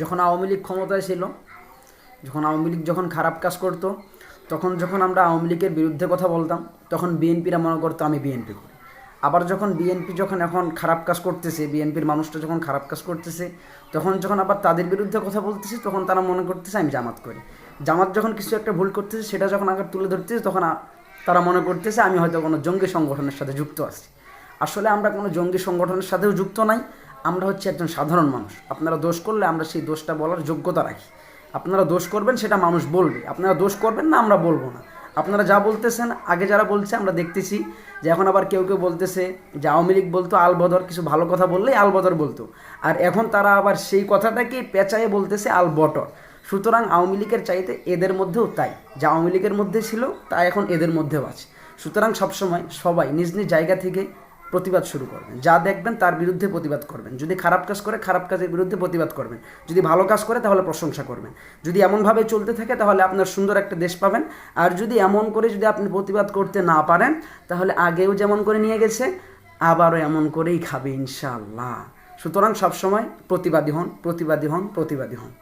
যখন আওয়ামী লীগ ক্ষমতায় ছিল, যখন আওয়ামী লীগ যখন খারাপ কাজ করতো, তখন যখন আমরা আওয়ামী লীগের বিরুদ্ধে কথা বলতাম, তখন বিএনপিরা মনে করতো আমি বিএনপি করি। আবার যখন বিএনপি যখন এখন খারাপ কাজ করতেছে, বিএনপির মানুষটা যখন খারাপ কাজ করতেছে, তখন যখন আবার তাদের বিরুদ্ধে কথা বলতেছে, তখন তারা মনে করতেছে আমি জামাত করি। জামাত যখন কিছু একটা ভুল করতেছে, সেটা যখন আগে তুলে ধরতেছে, তখন তারা মনে করতেছে আমি হয়তো কোনো জঙ্গি সংগঠনের সাথে যুক্ত আছি। আসলে আমরা কোনো জঙ্গি সংগঠনের সাথেও যুক্ত নাই, আমরা হচ্ছে একজন সাধারণ মানুষ। আপনারা দোষ করলে আমরা সেই দোষটা বলার যোগ্যতা রাখি। আপনারা দোষ করবেন, সেটা মানুষ বলবে। আপনারা দোষ করবেন না, আমরা বলবো না। আপনারা যা বলতেছেন, আগে যারা বলছে আমরা দেখতেছি যে এখন আবার কেউ কেউ বলতেছে যে আওয়ামী লীগ বলতো আলবদর, কিছু ভালো কথা বললেই আলবদর বলতো, আর এখন তারা আবার সেই কথাটাকে পেঁচায়ে বলতেছে আলবটর। সুতরাং আওয়ামী লীগের চাইতে এদের মধ্যেও তাই, যা আওয়ামী লীগের মধ্যে ছিল তা এখন এদের মধ্যেও আছে। সুতরাং সবসময় সবাই নিজ নিজ জায়গা থেকে প্রতিবাদ শুরু করবেন। যা দেখবেন তার বিরুদ্ধে প্রতিবাদ করবেন। যদি খারাপ কাজ করে খারাপ কাজের বিরুদ্ধে প্রতিবাদ করবেন, যদি ভালো কাজ করে তাহলে প্রশংসা করবেন। যদি এমনভাবে চলতে থাকে তাহলে আপনার সুন্দর একটা দেশ পাবেন। আর যদি এমন করে যদি আপনি প্রতিবাদ করতে না পারেন, তাহলে আগেও যেমন করে নিয়ে গেছে আবারও এমন করেই খাবে ইনশাআল্লাহ। সুতরাং সবসময় প্রতিবাদী হন, প্রতিবাদী হন, প্রতিবাদী হন।